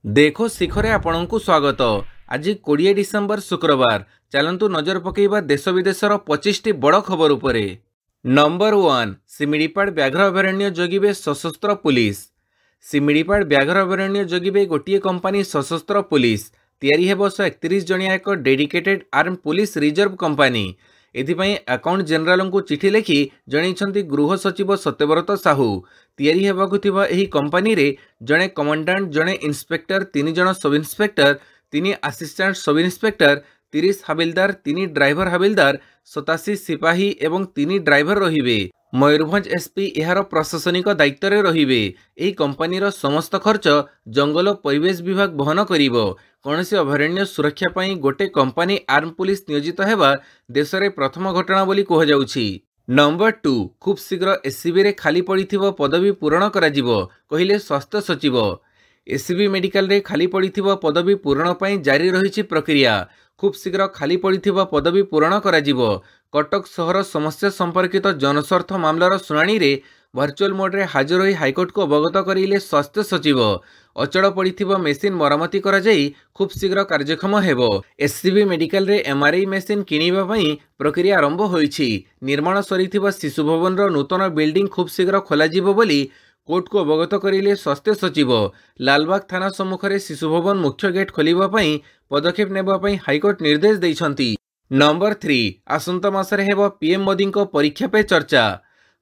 देखो शिखरे आपणଙ୍କୁ स्वागत। आज 20 डिसेम्बर शुक्रवार। चलंतु नजर पकेइबा देश विदेशर 25टी बड़ खबर उपरे। नंबर 1 सिमिड़ीपाड़ व्याघ्र अभयारण्य जगिबे सशस्त्र पुलिस। सिमिड़ीपाड़ व्याघ्र अभयारण्य जगिबे गोटे कंपनी सशस्त्र पुलिस। तैयारी हेब 131 जणिया एक dedicated arm police reserve company. एथिपाई अकाउंट जनरल को चिठी लिखि जणैछंती गृह सचिव सत्यव्रत साहू। तैयारी हेबाकु थिबा एही कंपनी रे जणे कमांडेंट, जणे इंस्पेक्टर, 3 जण sub inspector, 3 assistant sub inspector, 30 हाबिलदार, 3 ड्राइवर हाबिलदार, 87 सिपाही एवं 3 ड्राइवर रहिबे। मयूरभंज एसपी एहार प्रशासनिक दायित्व रे रहिबे। एही कंपनीर समस्त खर्च जंगल परिवेश विभाग वहन करिवो। कौनसी अभयारण्य सुरक्षा पई गोटे कंपनी आर्म पुलिस नियोजित हेबा देश रे प्रथम घटना बोली कह जाउछि। नंबर 2 खूब शीघ्र एससीबी रे खाली पड़िथिबो पदवी पूरण कराजिवो कहिले स्वास्थ्य सचिव। एससीबी मेडिकल रे खाली पड़िथिबो पदवी पूरण पई जारी रहिछि प्रक्रिया। खूब शीघ्र खाली पड़िथिबो पदवी पूरण कराजिवो। कटक सहर समस्या संपर्कित जनस्वार्थ मामलार सुनानी रे वर्चुअल मोड रे हाजर होई हाईकोर्ट को अवगत करिले स्वास्थ्य सचिव। अचल पड़िथिबो मेसिन मरामती करा जाई खूब शीघ्र कार्यक्षम हेबो। एससीबी मेडिकल रे एमआरआई मेसिन किनिबा पई प्रक्रिया आरंभ होईछि। निर्माण सरिथिबो शिशु भवन रो नूतन बिल्डिंग खूब शीघ्र खोला जिवो बोली कोर्ट को अवगत करिले स्वास्थ्य सचिव। लालबाग थाना सम्मुख रे शिशु भवन मुख्य गेट खोलिबा पई पदक्षेप नेबा पई हाईकोर्ट निर्देश दैछंती। नंबर 3 आसंता मासरे हेबो पीएम मोदी को परीक्षा पे चर्चा।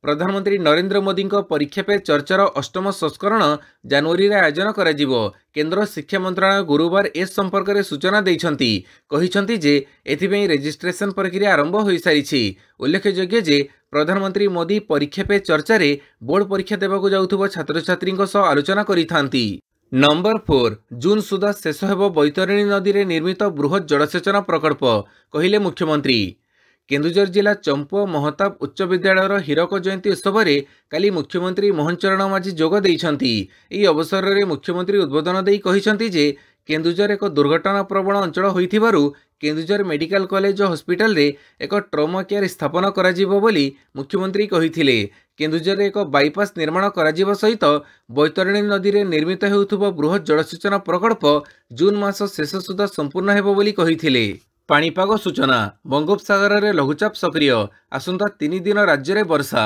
प्रधानमंत्री नरेंद्र मोदी को परीक्षा पे चर्चार 8म संस्करण जनवरी रे आयोजन कराजिवो। केंद्र शिक्षा मंत्रालय गुरुवार ए संपर्क में सूचना दैछंती। कहिछंती जे एथिपई रजिस्ट्रेशन प्रक्रिया आरंभ होई सारिछि। उल्लेखयोग्य जे प्रधानमंत्री मोदी परीक्षा पे चर्चा रे बोर्ड परीक्षा देबाकू जाउथुबो छात्र छात्रींको सह आलोचना करिथांती। नंबर 4 जून सुधा शेष हेबो बैतरणी नदी रे निर्मित बृहत जलसेचन प्रकल्प कहिले मुख्यमंत्री। केन्दुझर जिला चंपो महताब उच्च विद्यालयर हीरक जयंती उत्सव रे काली मुख्यमंत्री मोहन चरण माझी जोग दैछंती। एही अवसर रे मुख्यमंत्री उद्बोधन देई कहिछंती जे केन्दुझर एक दुर्घटना प्रवण अंचल होइथिबारु केन्दुझर मेडिकल कॉलेज हॉस्पिटल रे एक ट्रॉमा केयर स्थापन कराजिवो बोली मुख्यमंत्री कहिथिले। केन्दुझर एक बाईपास निर्माण कराजिबा सहित बैतरणी नदी रे निर्मित हेउथुबो बृहत जलसेचन प्रकल्प जून मास शेष सुधा संपूर्ण हेबो बोली कहिथिले। पाणीपाग सूचना बंगोपसागर रे लघुचाप सक्रिय आसंता 3 दिन राज्य रे वर्षा।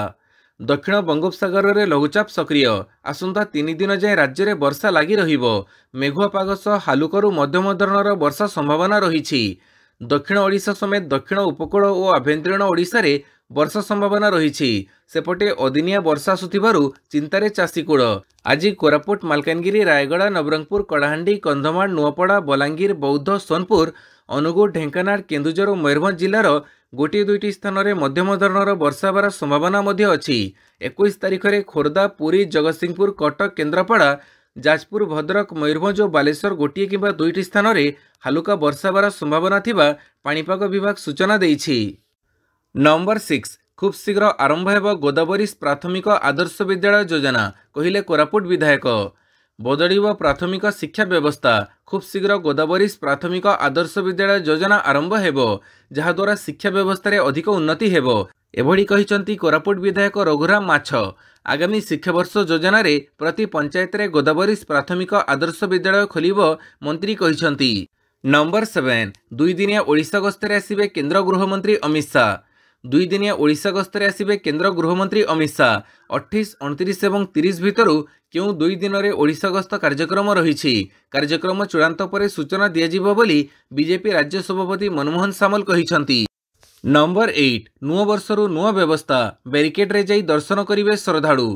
दक्षिण बंगोपसागर रे लघुचाप सक्रिय आसंता 3 दिन जाए राज्य रे वर्षा लागि रहिबो। मेघुआ पाग सह हालुकरू मध्यम धरणर वर्षा संभावना रहिछि। दक्षिण ओडिशा समेत दक्षिण उपकूल और आभ्यंतरीण ओडिशा रे वर्षा संभावना रहिछि। सेपटे अदिनिया वर्षा आसुथिबारु चिंतारे चाषीकूल। आज कोरापुट, मालकानगिरी, रायगड़ा, नवरंगपुर, कलाहांडी, कंधमाल, नुआपड़ा, बलांगीर, बौद्ध, सोनपुर, अनुगुळ, ढेंकानाल, केन्दुझर और मयूरभंज जिलार गोटे दुईटी स्थान में मध्यम धरणर वर्षा हेबार संभावना मध्य अछि। 21 तारिख में खोर्धा, पुरी, जगतसिंहपुर, कटक, केन्द्रापड़ा, जाजपुर, भद्रक, मयूरभंज और बालेश्वर गोटे किंबा दुईटी स्थान में हालुका वर्षा हेबार संभावना थिबा पाणीपाग विभाग सूचना दैछि। नंबर 6 खूब शीघ्र आरंभ हेब गोदावरी प्राथमिक आदर्श विद्यालय योजना कहिले कोरापुट विधायक। बदलिब प्राथमिक शिक्षा व्यवस्था। खूब शीघ्र गोदावरी प्राथमिक आदर्श विद्यालय योजना आरंभ हेबो जहाद्वारा शिक्षा व्यवस्था रे अधिक उन्नति हेबो एभଳି कहिसंती कोरापुट विधायक रघुराम माछ। आगामी शिक्षा वर्ष योजना रे प्रति पंचायत रे गोदावरी प्राथमिक आदर्श विद्यालय खोलिबो मंत्री कहिसंती। नंबर 7 दुई दिनिया ओडिशा गस्तरे आसिबे केंद्र गृहमंत्री अमित शाह। 2 दिनिया ओडिशा गस्तरे आसिबे केंद्र गृहमंत्री अमित शाह। 28, 29 और 30 भितरु क्यों 2 दिन रे ओडिशा गस्त कार्यक्रम रहिछि। कार्यक्रम चूड़ांत पर सूचना दियाजिबो बोली बीजेपी राज्य सभापति मनमोहन सामल कहिसंती। नंबर 8 नुआ वर्षरु नुआ व्यवस्था बैरिकेड रे जाई दर्शन करिवे श्रद्धालु।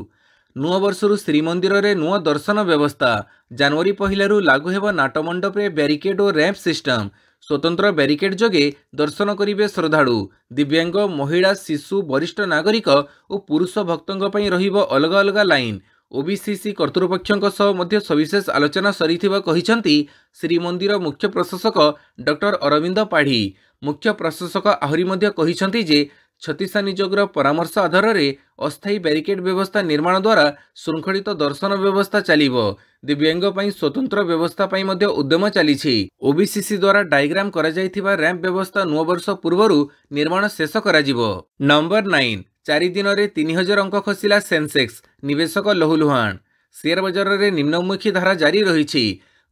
नुआ वर्षरु श्रीमंदिर रे नुआ दर्शन व्यवस्था। जनवरी पहिलारु लागू हेबो नाटमंडप रे बैरिकेड और रैंप सिस्टम। स्वतंत्र बैरिकेड जोगे दर्शन करिवे श्रद्धालु। दिव्यांग, महिला, शिशु, वरिष्ठ नागरिक और पुरुष भक्तों पई रहिबो अलग अलग लाइन। ओबीसीसी कर्तृपक्षों सह मध्य सविशेष आलोचना सरिथिबा कहिसंती श्रीमंदिर मुख्य प्रशासक डॉक्टर अरविंद पाढ़ी। मुख्य प्रशासक आहुरी मध्य कहिसंती जे छत्तीसा नियोगर परामर्श आधार रे अस्थायी बैरिकेड व्यवस्था निर्माण द्वारा श्रृंखलित दर्शन व्यवस्था चलिबो। दिव्यांग पई स्वतंत्र व्यवस्था पई मध्य उद्यम चलीछि। ओबीसीसी द्वारा डायग्राम करा जायथिबा रैंप व्यवस्था 9 वर्ष पूर्वरु निर्माण शेष कराजिबो। नंबर 9 4 दिन रे 3000 अंक खसिला सेंसेक्स। निवेशक लहुलुहान। शेयर बजार रे निम्नमुखी धारा जारी रहिछि।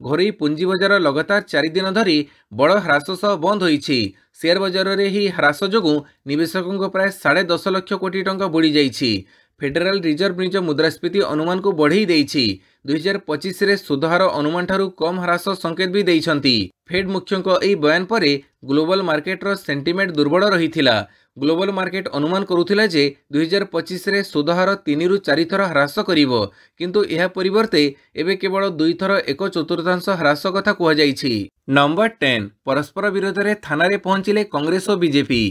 घरोई पुंजी बजार लगातार 4 दिन धरी बड़ ह्रास सह बंद होईछि। शेयर बजार में ही ह्रास जोगु निवेशकों प्राय 10.5 लाख कोटी टंका बुड़ी जाइछि। फेडरल रिजर्व निज मुद्रास्फीति अनुमान को बढ़ई देइछि। 2025 रे सुधार अनुमान ठारू कम ह्रास संकेत भी देइछंती। फेड मुख्यଙ୍କ एई बयान परे ग्लोबल मार्केट रो सेंटिमेंट दुर्बल रहिथिला। ग्लोबल मार्केट अनुमान करुथिला जे 2025 रे सुधार 3 रु 4 थर ह्रास करिवो, किंतु एहा परिवर्ते एबे केवल 2 थर 1/4 ह्रास कथा कुहा जाइछि। नंबर 10 परस्पर विरोध रे थाना रे पहुंचिले कांग्रेस और बीजेपी।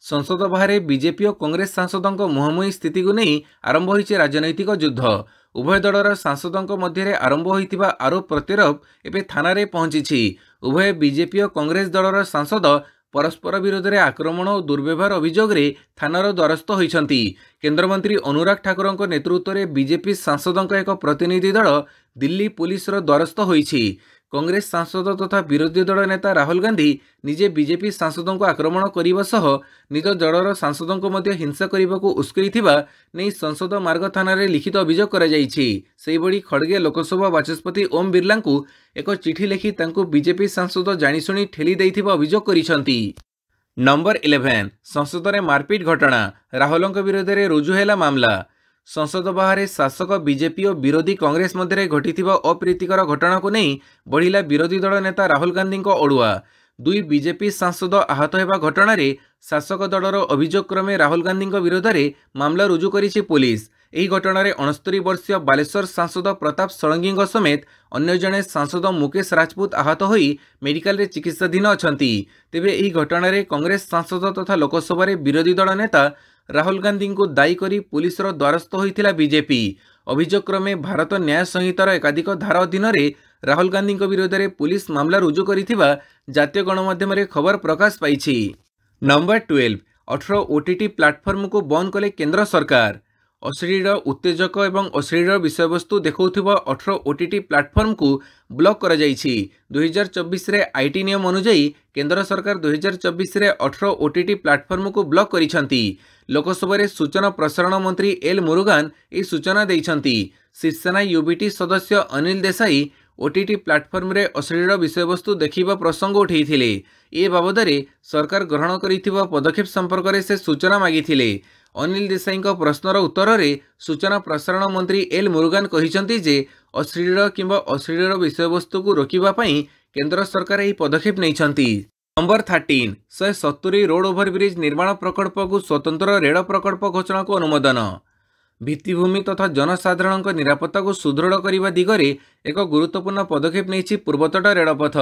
संसद बाहर बीजेपी और कांग्रेस सांसदों मुहांमुही स्थिति को नहीं आरंभ होइछि राजनैतिक युद्ध। उभय दलर सांसदों मध्य आरंभ होइतिबा आरोप प्रत्यारोप एबे थाना रे पहुंचिछि। उभय बीजेपी और कांग्रेस दलर सांसद परस्पर विरोध में आक्रमण और दुर्व्यवहार अभियोग रे थानार द्वारस्थ होइछंती। केंद्रमंत्री अनुराग ठाकुरଙ୍କ नेतृत्व में बीजेपी सांसदों एक प्रतिनिधि दल दिल्ली पुलिस द्वारस्थ होइछि। कांग्रेस सांसद तथा विरोधी दल नेता राहुल गांधी निजे बीजेपी सांसदों को आक्रमण करने सह निज दलर सांसदों को मध्य हिंसा करने को उस्कैथिबा नहीं संसद मार्ग थाना रे लिखित अभियोग करा जाइछि। सेहिभଳି खड़गे लोकसभा बाचस्पति ओम बिरला को एक चिठी लिखि तांको बीजेपी सांसद जानिशुणी ठेली दैथिबा अभियोग करिसंती। नंबर 11 संसद में मारपीट घटना राहुलଙ୍କ विरोध में रुजु हैला मामला। संसद बाहर शासक बीजेपी और विरोधी कांग्रेस मध्य घटिथिबा अप्रीतिकर घटना को नहीं बढ़िला विरोधी दल नेता राहुल गांधी अड़ुआ। 2 बीजेपी सांसद आहत होगा घटना रे शासक दलर अभियोग क्रमे राहुल गांधी विरोध में मामला रुजु करिछि पुलिस। एही घटना रे 69 वर्षीय बालेश्वर सांसद प्रताप षडंगी समेत अन्य जने सांसद मुकेश राजपूत आहत होई मेडिकल रे चिकित्साधीन अछंती। तेबे एही घटना रे कांग्रेस सांसद तथा लोकसभा रे विरोधी दल नेता राहुल गांधी को दायी करी पुलिस द्वारस्थ होइथिला बीजेपी। अभियोग क्रमे भारत न्याय संहितार एकाधिक धारा अधीन रे राहुल गांधी विरोध में पुलिस मामला रुजु करिथिबा जातीय गणमाध्यम रे खबर प्रकाश पाइछि। नंबर 12 18 ओटीटी प्लाटफर्म को बंद कले केंद्र सरकार। अश्लील उत्तेजक एवं अश्लील विषयवस्तु देखौथिबा 18 ओटीटी प्लाटफर्म को ब्लॉक करा जाइछि। 2024 रे आईटी नियम अनुसार केंद्र सरकार 2024 रे 18 ओटीटी प्लाटफर्म को ब्लॉक करिसंती। लोकसभा रे सूचना प्रसारण मंत्री एल मुरुगान ए सूचना दैछंती। शिवसेना यूबीटी सदस्य अनिल देसाई ओटीटी प्लाटफर्म रे अश्लील विषयवस्तु देखिबा प्रसंग उठैथिले। ए बाबदरे सरकार ग्रहण करिथिबा पदक्षेप संपर्क रे से सूचना मागिथिले। अनिल देसाई प्रश्नर उत्तर में सूचना प्रसारण मंत्री एल मुरुगान कहिसंती जे अश्लील किंबा अश्लील विषयवस्तु को रोकिबा पई केंद्र सरकार यह पदक्षेप नैछंती। नंबर 13 170 रोड ओभरब्रिज निर्माण प्रकल्प को स्वतंत्र रेल प्रकल्प घोषणा को अनुमोदन। भित्तिभूमि तथा जनसाधारण निरापत्ता को सुदृढ़ करने दिगरे एक गुरुत्वपूर्ण पदक्षेप नहीं पूर्वतट रेलपथ।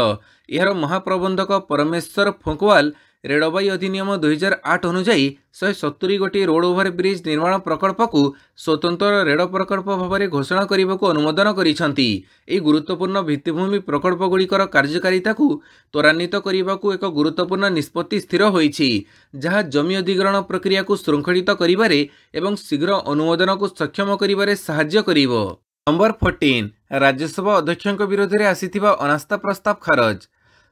यार महाप्रबंधक परमेश्वर फोकवाल रेलबाई अधिनियम 2008 अनुଯାयी 170 गोटी रोड ओभरब्रिज निर्माण प्रकल्प को स्वतंत्र रेल प्रकल्प भाव में घोषणा करने को अनुमोदन करिसंती। एही गुरुत्वपूर्ण भित्तिभूमि प्रकल्प गुड़िकर कार्यकारिता को त्वरान्वित करने को एक गुरुत्वपूर्ण निष्पत्ति स्थिर होइछि, जहाँ जमी अधिग्रहण प्रक्रिया को श्रृंखलित करिबारे एवं शीघ्र अनुमोदन को सक्षम करिबारे सहाय्य करिवो। नंबर 14 राज्यसभा अध्यक्षक विरोध में आसीथिबा अनास्था प्रस्ताव खारज।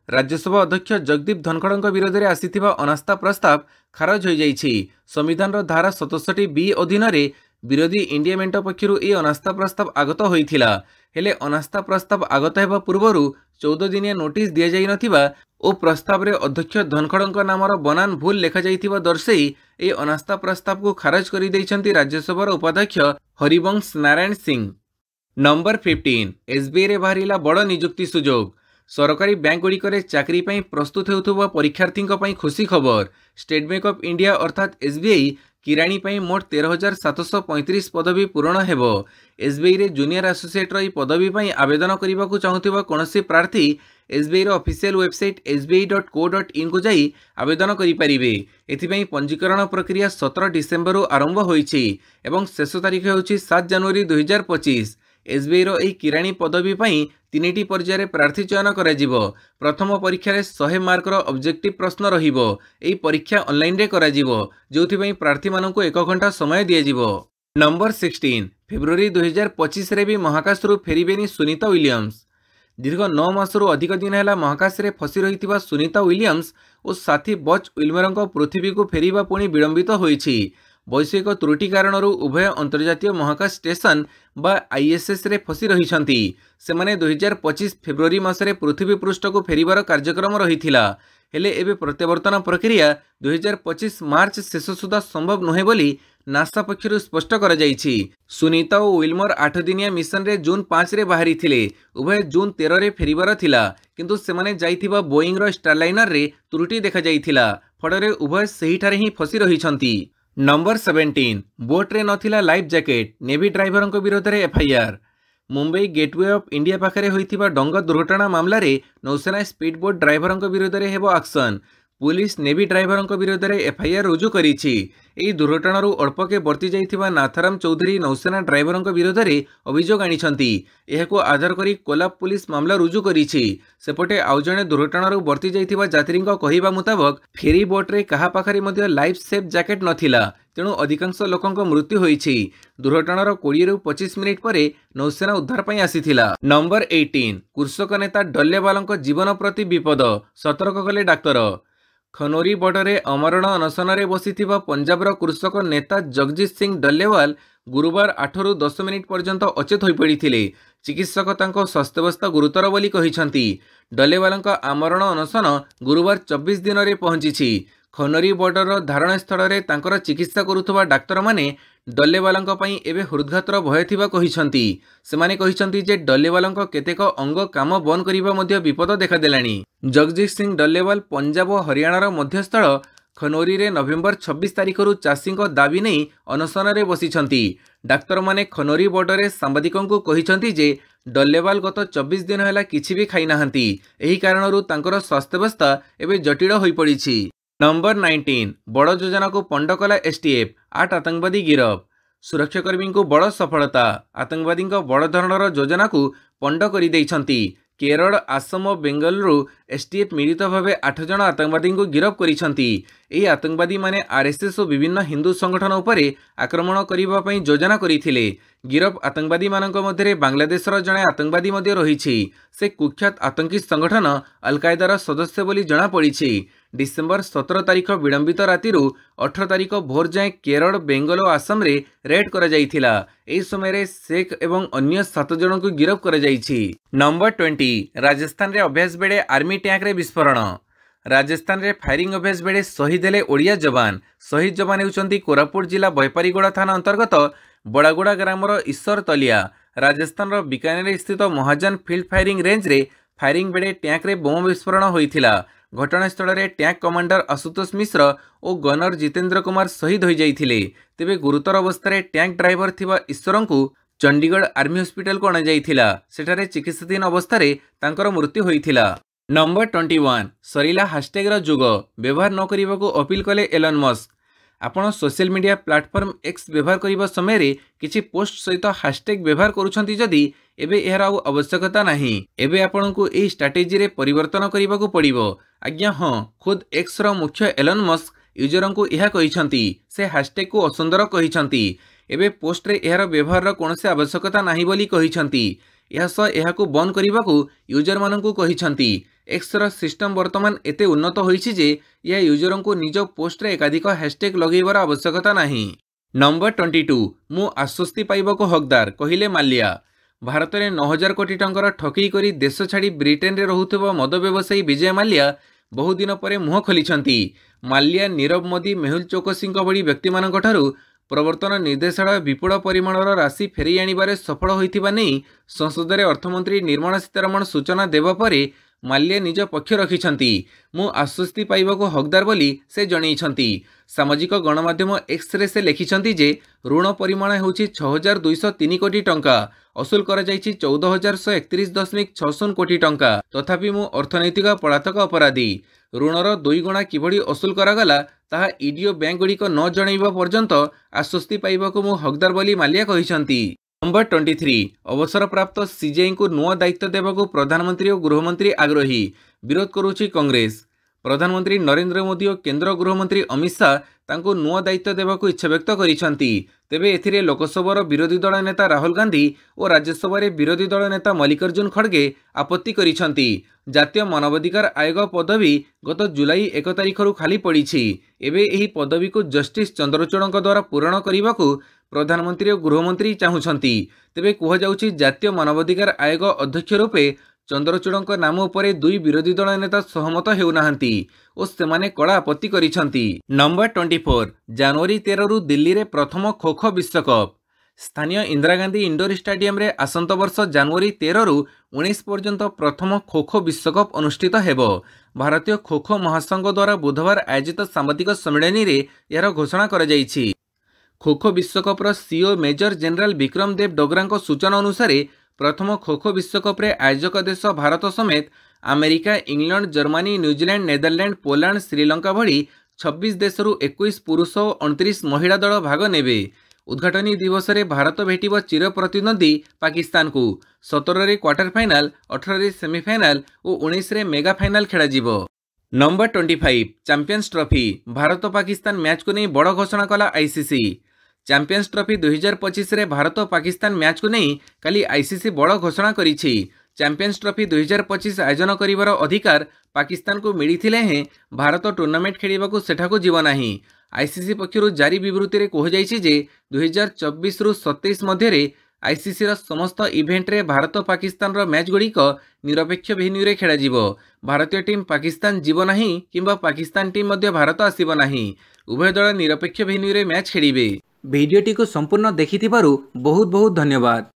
राज्यसभा अध्यक्ष जगदीप धनखड़ विरोध में आसीथिबा अनास्था प्रस्ताव खारज हो जाइछि। संविधान धारा 67 बी अधीन रे विरोधी इंडिया मेंट पक्षरु ए अनास्था प्रस्ताव आगत होइथिला। हेले अनास्था प्रस्ताव आगत हेबा पूर्वरु 14 दिनिया नोटिस दिया जाई नथिबा ओ प्रस्ताव रे अध्यक्ष धनखड़ଙ୍କ नामर बनान भूल लेखा जाइथिबा दर्शाई ए अनास्था प्रस्ताव को खारज करि दैछंती राज्यसभार उपाध्यक्ष हरिवंश नारायण सिंह। नंबर 15 एसबीआई रे बाहरिला बड़ नियुक्ति सुजोग। सरकारी बैंक गुड़िक चाकरी पाई प्रस्तुत होउथुबा परीक्षार्थी खुशी खबर। स्टेट बैंक ऑफ इंडिया अर्थात एसबीआई किराणी पाई मोट 13,735 पदवी पूरण हेबो। एसबीआई रे जूनियर एसोसिएट रो पदवी पाई आवेदन करने को चाहूथिबा कोनोसी प्रार्थी एसबीआई रो ऑफिशियल वेबसाइट sbi.co.in को जाई आवेदन करि परिबे। एथिपाई पंजीकरण प्रक्रिया 17 डिसेम्बर आरंभ होईछि एवं शेष तारीख होउछि 7 जनवरी 2025। एसबीआई रो एही किराणी पदवी पाई 3टी पर्यायर प्रार्थी चयन करा जिवो। प्रथम परीक्षा रे 100 मार्क रो ऑब्जेक्टिव प्रश्न रहिबो। एही परीक्षा ऑनलाइन रे करा जिवो, जोथि पाई प्रार्थी माननकु 1 घंटा समय दिया जिवो। नंबर 16 फेब्रुआरी 2025 रे भी महाकाश रु फेरिबेनी सुनीता विलियम्स। दीर्घ 9 मासरू अधिक दिन है महाकाश रे फसी रही सुनीता विलियम्स और साथी बच विल्मरଙ୍କ पृथ्वी को फेरिबा पुणी विलंबित होईछि। वैषयिक त्रुटि कारण उभय अंतर्जातीय महाकाश स्टेशन बा ISS रे फसी रहिछंती। सेमाने 2025 फेब्रुआरी मासरे पृथ्वी पृष्ठ को फेरिबार कार्यक्रम रहिथिला। हेले एबे प्रत्यावर्तन प्रक्रिया 2025 मार्च शेष सुधा संभव नुहे बोली नासा पक्षरु स्पष्ट करा जाइछि। सुनीता और विल्मर 8 दिनिया मिशन रे जून 5 रे बाहरी थिले। उभय जून 13 रे फेरिबार थिला, किंतु सेमाने जाइथिबा बोइंग रो स्टारलाइनर रे त्रुटि देखा जाइथिला। फଳରେ उभय सेहिठारे ही फसी रहिछंती। नंबर 17 बोट रे नथिला लाइफ जैकेट, नेवी ड्राइवर विरोध में FIR। Mumbai gateway of India पाखरे होइथिबा डंगा दुर्घटना मामला रे नौसेना स्पीड बोट ड्राइवर विरोध में हेबो एक्शन। पुलिस नेवी ड्राइवर विरोध में FIR रुजु करिछि। एही दुर्घटनारू अल्पके बर्ती जाइथिबा नाथाराम चौधरी नौसेना ड्राइवर विरोध में अभियोग आनिछंती। एहाको आधार करी कोल्हापुर पुलिस मामला रुजु करिछि। सेपटे आउ जणे दुर्घटनारू बर्ती जाइथिबा यात्रींको कहिबा मुताबक फेरी बोट रे काहा पाखरे मध्ये लाइफ सेफ जैकेट नथिला, तेणु अधिकांश लोकंको मृत्यु होइछि। दुर्घटनार 20 ରୁ 25 मिनिट परे नौसेना उद्धार पई आसीथिला। नंबर 18 कृषक नेता डल्लेवालंको जीवन प्रति विपद, सतर्क कले डाक्तर। खनोरी बॉर्डर में अमरण अनशन में बसीथिबा पंजाबर कृषक नेता जगजीत सिंह डल्लेवाल गुरुवार 8 ରୁ 10 मिनिट पर्यंत अचेत हो पड़ते। चिकित्सक तांको स्वास्थ्यावस्था गुरुतर बोली कहिसंती। डल्लेवालंको आमरण अनशन गुरुवार 24 दिन में पहुंची। खनोरी बॉर्डर धारण स्थल में तांकर चिकित्सा करुथबा डाक्तर माने डल्लेवालंको पई एबे हृदघातर भय थिबा कहिसंती। सेमाने कहिसंती जे डल्लेवालंको केतेक अंग काम बंद करिबा मध्ये विपद देखा देलानी। जगजीत सिंह डल्लेवाल पंजाब और हरियाणार मध्यस्थल खनोरी रे नवेम्बर 26 तारिख रु चाषींको दाबी नहीं अनशन रे बसिछंती। डाक्तर माने खनोरी बॉर्डर रे सांबादिकंकु कहिसंती जे डल्लेवाल गत 24 दिन हैला किछि भी खाई नाहंती। एही कारणरू तांकर स्वास्थ्यावस्था एबे जटिल होई पड़िछि। नंबर 19 बड़ योजना को पंड कला STF, 8 आतंकवादी गिरफ। सुरक्षाकर्मी को बड़ सफलता, आतंकवादी बड़ धरणर योजना को पंड कर देइछंती। केरल, आसाम और बेंगलुरु STF मिलित भाव 8 जन आतंकवादी को गिरफ करिछंती। एही आतंकवादी माने RSS और विभिन्न हिंदू संगठन उपरे आक्रमण करिबा पई योजना करिथिले। गिरफ आतंकवादी मानक मध्यरे बांग्लादेशर जणे आतंकवादी मध्ये रहिछि। से कुख्यात आतंकी संगठन अल कायदार सदस्य बोली जना पड़िछि। डिसेम्बर 17 तारिख विलंबित राति 18 तारिख भोर जाए केरल, बेंगल और आसाम रे रेड करा जाइथिला। एही समय रे शेख एवं अन्य 7 जन को गिरफ करा जाइछि। नंबर 20 राजस्थान रे अभ्यास बेड़े आर्मी टैंक रे विस्फोरण। राजस्थान रे फायरिंग अभ्यास बेड़े शहीद हेले ओडिया जवान। शहीद जवान हेउचंती कोरापुट जिला बैपारीगोड़ा थाना अंतर्गत बड़ागुड़ा ग्रामर ईश्वर तलिया। राजस्थान रो बीकानेर स्थित महाजन फील्ड फायरिंग रेंज रे फायरिंग बेड़े टैंक रे बोम विस्फोरण होइथिला। घटनास्थल में टैंक कमांडर आशुतोष मिश्र और गनर जितेंद्र कुमार शहीद हो जाइथिले। तेबे गुरुतर अवस्था टैंक ड्राइवर थिबा ईश्वर को चंडीगढ़ आर्मी हॉस्पिटल को अणाଯାଇଥିଲା। सेठारे चिकित्साधीन अवस्था तांकर मृत्यु होइथिला। नंबर 21 सरिला हाशटैग रो जुग, व्यवहार न करिबाकू अपील कले एलन मस्क। आपण सोशल मीडिया प्लेटफॉर्म X व्यवहार करिबा समय रे किछि पोस्ट सहित हाशटैग व्यवहार करूछंती जदि एबे एहर आवश्यकता नाही। एबे आपनकू एही स्ट्रैटेजी रे परिवर्तन करिबाकू पड़िबो। आज्ञा हाँ, खुद X रो मुख्य एलन मस्क यूजर को यह कहिसंती। से हाशटैग को असुंदर कहिसंती। एबे पोस्ट रे एहर व्यवहार रो कोनोसी आवश्यकता नाही बोली कहिसंती। यहाको बंद करिबाकू यूजर मानकू कहिसंती। X रो सिस्टम वर्तमान एते उन्नत होइछि जे यह यूजर को निज पोस्ट रे एकाधिक हैशटैग लगेबार आवश्यकता नाही। नंबर 22 मु आश्वस्ति पाइबाकू हकदार, कहिले माल्या। भारत में 9000 कोटी टंकार ठकई करी देश छाड़ी ब्रिटेन रे रहुथिबा मद व्यवसायी विजय माल्या बहुदिन पर मुह खोलिछंती। माल्या नीरव मोदी, मेहुल चोकसी भली व्यक्ति मानक ठारू प्रवर्तन निर्देशालय विपुल परिमाणर राशि फेरी आनिबारे सफल होइथिबा नै संसद में अर्थमंत्री निर्मला सीतारमण सूचना देबा परे माल्या निज पक्ष रखिछंती। मु आश्वस्ति पाइबाकू हकदार बोली से जणैछंती। सामाजिक गणमाध्यम X रे से लिखिछंती जे ऋण परिमाण हेउछि 6203 कोटी टंका, असूल करा जाइछि 14131.60 कोटी टंका। तथापि मु अर्थनैतिक पलातक अपराधी। ऋणर 2 गुणा किभली असूल करागला ताहा ईडी बैंक गुड़िक न जणैबा पर्यंत आश्वस्ति पाइबाकू मु हकदार बोली माल्या कहिछंती। नंबर 23 अवसर प्राप्त CJI को नुआ दायित्व देवाकू प्रधानमंत्री और गृहमंत्री आग्रही, विरोध करुछि कांग्रेस। प्रधानमंत्री नरेंद्र मोदी और केंद्र गृहमंत्री अमित शाह तांको नुआ दायित्व देवाक इच्छा व्यक्त करिसेंती। तेबे एथिरे लोकसभार विरोधी दल नेता राहुल गांधी और राज्यसभा विरोधी दल नेता मल्लिकार्जुन खड़गे आपत्ति करिसेंती। जातीय मानवाधिकार आयोग पदवी गत जुलाई 1 तारिखर खाली पड़ी। एबे एही पदवी को जस्टिस चंद्रचूड़ द्वारा पूरण करने को प्रधानमंत्री और गृहमंत्री चाहूछंती। तेबे कहुजाउछि जातीय मानवाधिकार आयोग अध्यक्ष रूपे चंद्रचूड़ नाम उपरे दुई विरोधी दल नेता सहमत हेउनाहांती और सेमाने कड़ा आपत्ति करिसेंती। नंबर 24 जनवरी 13 रु दिल्ली रे प्रथम खो खो विश्वकप। स्थानीय इंदिरा गांधी इंडोर स्टेडियम रे आसंत वर्ष जनवरी 13 रु 19 पर्यंत प्रथम खो खो विश्वकप अनुष्ठित हेबो। भारतीय खो खो महासंघ द्वारा बुधवार आयोजित सांबादिक सम्मेलन रे यार घोषणा करा जायछि। खो खो विश्वकप सीओ मेजर जनरल विक्रम देव डोगरा सूचना अनुसार प्रथम खो खो विश्वकप रे आयोजक देश भारत समेत America, England, Germany, New Zealand, Netherland, Poland, Sri Lanka भली 26 देशरू 21 पुरुष और 29 महिला दल भाग नेबे। उद्घाटनी दिवस रे भारत भेटिब चिर प्रतिद्वंदी पाकिस्तान को। 17 रे क्वार्टर फाइनाल, 18 रे सेमीफाइनाल और 19 रे मेगा फाइनाल खेला जिवो। Number 25 champions trophy. Bharat Pakistan match को नहीं बड़ घोषणा कला आईसीसी। चैंपियंस ट्रॉफी 2025 रे भारत और पाकिस्तान मैच को नहीं काली आईसीसी बड़ घोषणा करिछि। चैंपियंस ट्रॉफी 2025 आयोजन करिवार अधिकार पाकिस्तान को मिलिथिले हैं भारत टूर्नामेंट खेलिबा को सेठा को जीव नाही। आईसीसी पक्षरु जारी विवृत्ति रे कह जायछि जे 2024 रु 27 मध्य रे आईसीसी रो समस्त इवेंट रे भारत और पाकिस्तान रो मैच गुड़िक निरपेक्ष वेन्यू रे खेला जिवो। भारतीय टीम पाकिस्तान जीव नाही किंबा पाकिस्तान टीम मध्य भारत आसीबो नाही। उभय दल निरपेक्ष वेन्यू रे मैच खेलिबे। भिडियोटी को संपूर्ण देखिथिबारु बहुत बहुत धन्यवाद।